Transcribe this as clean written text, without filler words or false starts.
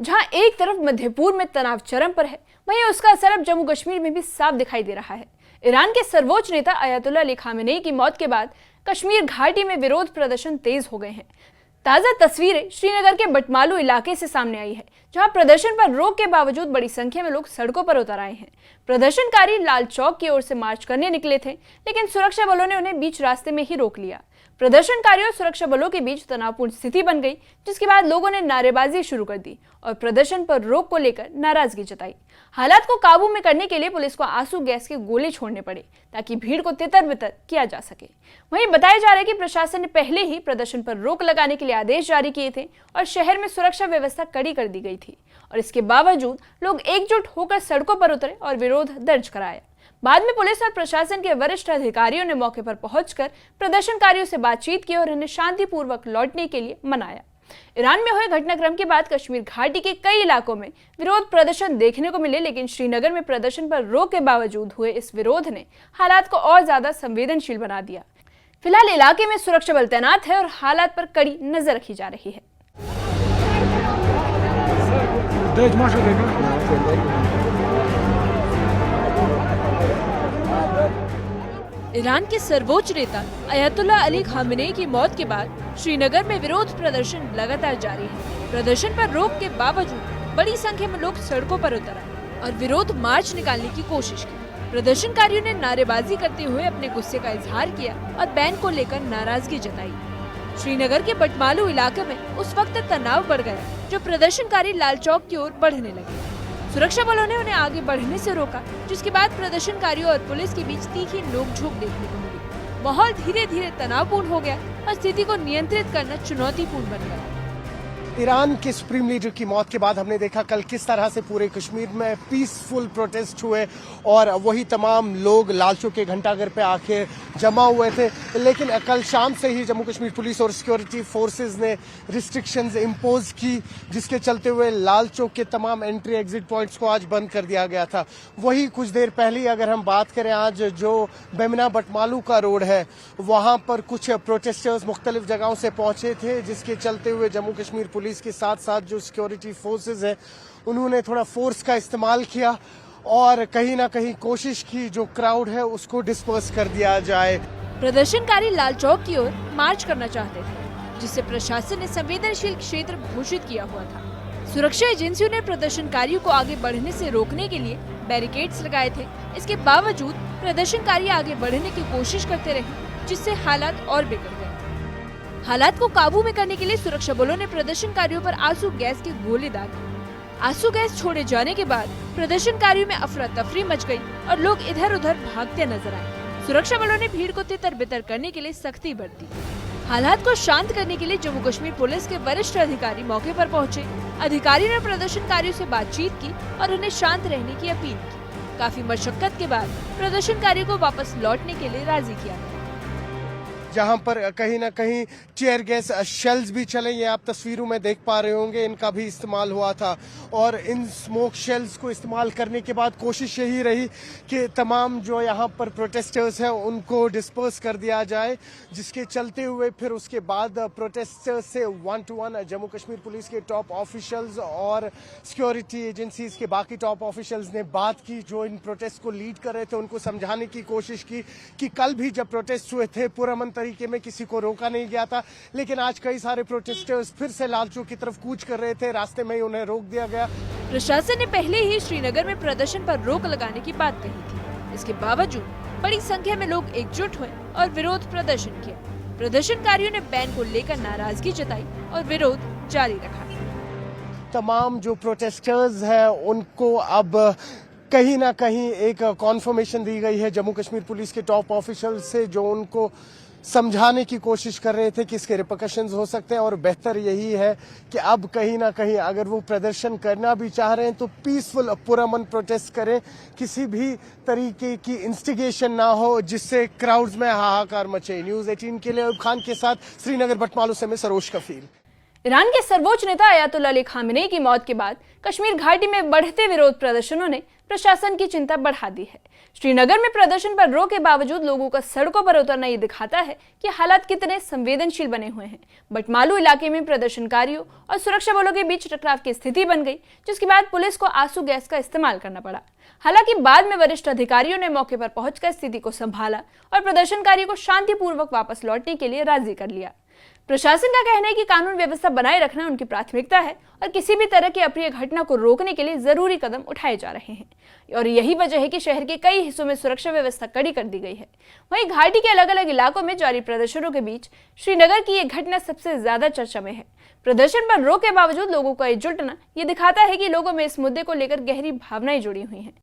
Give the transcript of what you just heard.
जहां एक तरफ मध्यपूर्व में तनाव चरम पर है, वहीं उसका असर अब जम्मू कश्मीर में भी साफ दिखाई दे रहा है। ईरान के सर्वोच्च नेता अयातुल्लाह अली खामेनेई की मौत के बाद कश्मीर घाटी में विरोध प्रदर्शन तेज हो गए हैं। ताजा तस्वीरें श्रीनगर के बटमालू इलाके से सामने आई है, जहां प्रदर्शन पर रोक के बावजूद बड़ी संख्या में लोग सड़कों पर उतर आए हैं। प्रदर्शनकारी लाल चौक की ओर से मार्च करने निकले थे, लेकिन सुरक्षा बलों ने उन्हें बीच रास्ते में ही रोक लिया। प्रदर्शनकारियों और सुरक्षा बलों के बीच तनावपूर्ण स्थिति बन गई, जिसके बाद लोगों ने नारेबाजी शुरू कर दी और प्रदर्शन पर रोक को लेकर नाराजगी जताई। हालात को काबू में करने के लिए पुलिस को आंसू गैस के गोले छोड़ने पड़े, ताकि भीड़ को तितर-बितर किया जा सके। वहीं बताया जा रहा है कि प्रशासन ने पहले ही प्रदर्शन पर रोक लगाने के लिए आदेश जारी किए थे और शहर में सुरक्षा व्यवस्था कड़ी कर दी गई थी, और इसके बावजूद लोग एकजुट होकर सड़कों पर उतरे और विरोध दर्ज कराया। बाद में पुलिस और प्रशासन के वरिष्ठ अधिकारियों ने मौके पर पहुंचकर प्रदर्शनकारियों से बातचीत की और उन्हें शांतिपूर्वक लौटने के लिए मनाया। ईरान में हुए घटनाक्रम के बाद कश्मीर घाटी के कई इलाकों में विरोध प्रदर्शन देखने को मिले, लेकिन श्रीनगर में प्रदर्शन पर रोक के बावजूद हुए इस विरोध ने हालात को और ज्यादा संवेदनशील बना दिया। फिलहाल इलाके में सुरक्षा बल तैनात है और हालात पर कड़ी नजर रखी जा रही है। ईरान के सर्वोच्च नेता अयातुल्लाह अली खामेनेई की मौत के बाद श्रीनगर में विरोध प्रदर्शन लगातार जारी है। प्रदर्शन पर रोक के बावजूद बड़ी संख्या में लोग सड़कों पर उतर आए और विरोध मार्च निकालने की कोशिश की। प्रदर्शनकारियों ने नारेबाजी करते हुए अपने गुस्से का इजहार किया और बैन को लेकर नाराजगी जताई। श्रीनगर के बटमालू इलाके में उस वक्त तनाव बढ़ गया जब प्रदर्शनकारी लाल चौक की ओर बढ़ने लगे। सुरक्षा बलों ने उन्हें आगे बढ़ने से रोका, जिसके बाद प्रदर्शनकारियों और पुलिस के बीच तीखी नोकझोंक देखने को मिली। माहौल धीरे धीरे तनावपूर्ण हो गया और स्थिति को नियंत्रित करना चुनौतीपूर्ण बन गया। ईरान के सुप्रीम लीडर की मौत के बाद हमने देखा कल किस तरह से पूरे कश्मीर में पीसफुल प्रोटेस्ट हुए और वही तमाम लोग लाल चौक के घंटाघर पे आके जमा हुए थे। लेकिन कल शाम से ही जम्मू कश्मीर पुलिस और सिक्योरिटी फोर्सेस ने रिस्ट्रिक्शंस इम्पोज की, जिसके चलते हुए लाल चौक के तमाम एंट्री एग्जिट पॉइंट्स को आज बंद कर दिया गया था। वही कुछ देर पहले अगर हम बात करें, आज जो बेमिना बटमालू का रोड है, वहां पर कुछ प्रोटेस्टर्स मुख्तलिफ जगहों से पहुंचे थे, जिसके चलते हुए जम्मू कश्मीर पुलिस के साथ साथ जो सिक्योरिटी फोर्सेस हैं उन्होंने थोड़ा फोर्स का इस्तेमाल किया और कहीं ना कहीं कोशिश की जो क्राउड है उसको डिस्पर्स कर दिया जाए। प्रदर्शनकारी लाल चौक की ओर मार्च करना चाहते थे, जिससे प्रशासन ने संवेदनशील क्षेत्र घोषित किया हुआ था। सुरक्षा एजेंसियों ने प्रदर्शनकारियों को आगे बढ़ने से रोकने के लिए बैरिकेड्स लगाए थे। इसके बावजूद प्रदर्शनकारी आगे बढ़ने की कोशिश करते रहे, जिससे हालात और बिगड़ गए। हालात को काबू में करने के लिए सुरक्षा बलों ने प्रदर्शनकारियों पर आंसू गैस के गोले दागे। आंसू गैस छोड़े जाने के बाद प्रदर्शनकारियों में अफरा तफरी मच गई और लोग इधर उधर भागते नजर आए। सुरक्षा बलों ने भीड़ को तितर बितर करने के लिए सख्ती बरती। हालात को शांत करने के लिए जम्मू कश्मीर पुलिस के वरिष्ठ अधिकारी मौके पर पहुंचे। अधिकारियों ने प्रदर्शनकारियों से बातचीत की और उन्हें शांत रहने की अपील की। काफी मशक्कत के बाद प्रदर्शनकारियों को वापस लौटने के लिए राजी किया गया, जहां पर कहीं ना कहीं टीयर गैस शेल्स भी चले, ये आप तस्वीरों में देख पा रहे होंगे, इनका भी इस्तेमाल हुआ था। और इन स्मोक शेल्स को इस्तेमाल करने के बाद कोशिश यही रही कि तमाम जो यहाँ पर प्रोटेस्टर्स हैं उनको डिस्पर्स कर दिया जाए, जिसके चलते हुए फिर उसके बाद प्रोटेस्टर्स से 1 to 1 जम्मू कश्मीर पुलिस के टॉप ऑफिशियल्स और सिक्योरिटी एजेंसीज के बाकी टॉप ऑफिशियल्स ने बात की, जो इन प्रोटेस्ट को लीड कर रहे थे, उनको समझाने की कोशिश की कि कल भी जब प्रोटेस्ट हुए थे पुरअमन तरीके में किसी को रोका नहीं गया था, लेकिन आज कई सारे प्रोटेस्टर्स फिर से लाल चौक की तरफ कूच कर रहे थे, रास्ते में ही उन्हें रोक दिया गया। प्रशासन ने पहले ही श्रीनगर में प्रदर्शन पर रोक लगाने की बात कही थी। इसके बावजूद बड़ी संख्या में लोग एकजुट हुए और विरोध प्रदर्शन किया। प्रदर्शनकारियों ने बैन को लेकर नाराजगी जताई और विरोध जारी रखा। तमाम जो प्रोटेस्टर्स हैं उनको अब कहीं ना कहीं एक कॉन्फर्मेशन दी गई है जम्मू कश्मीर पुलिस के टॉप ऑफिशियल से, जो उनको समझाने की कोशिश कर रहे थे कि इसके रिपरकशंस हो सकते हैं। और बेहतर यही है कि अब कहीं ना कहीं अगर वो प्रदर्शन करना भी चाह रहे हैं तो पीसफुल पुरअमन प्रोटेस्ट करें, किसी भी तरीके की इंस्टिगेशन ना हो जिससे क्राउड्स में हाहाकार मचे। न्यूज़ 18 के लिए अयूब खान के साथ श्रीनगर बटमालू से मैं सरोज कफील। ईरान के सर्वोच्च नेता अयातुल्लाह अली खामेनेई की मौत के बाद कश्मीर घाटी में बढ़ते विरोध प्रदर्शनों ने प्रशासन की चिंता बढ़ा दी है। श्रीनगर में प्रदर्शन पर रोक के बावजूद लोगों का सड़कों पर उतरना ये दिखाता है कि हालात कितने संवेदनशील बने हुए हैं। बटमालू इलाके में प्रदर्शनकारियों और सुरक्षा बलों के बीच टकराव की स्थिति बन गई, जिसके बाद पुलिस को आंसू गैस का इस्तेमाल करना पड़ा। हालांकि बाद में वरिष्ठ अधिकारियों ने मौके पर पहुंचकर स्थिति को संभाला और प्रदर्शनकारियों को शांतिपूर्वक वापस लौटने के लिए राजी कर लिया। प्रशासन का कहना है कि कानून व्यवस्था बनाए रखना उनकी प्राथमिकता है और किसी भी तरह की अप्रिय घटना को रोकने के लिए जरूरी कदम उठाए जा रहे हैं और यही वजह है कि शहर के कई हिस्सों में सुरक्षा व्यवस्था कड़ी कर दी गई है। वहीं घाटी के अलग अलग इलाकों में जारी प्रदर्शनों के बीच श्रीनगर की यह घटना सबसे ज्यादा चर्चा में है। प्रदर्शन पर रोक के बावजूद लोगों का एकजुटना ये दिखाता है कि लोगों में इस मुद्दे को लेकर गहरी भावनाएं जुड़ी हुई हैं।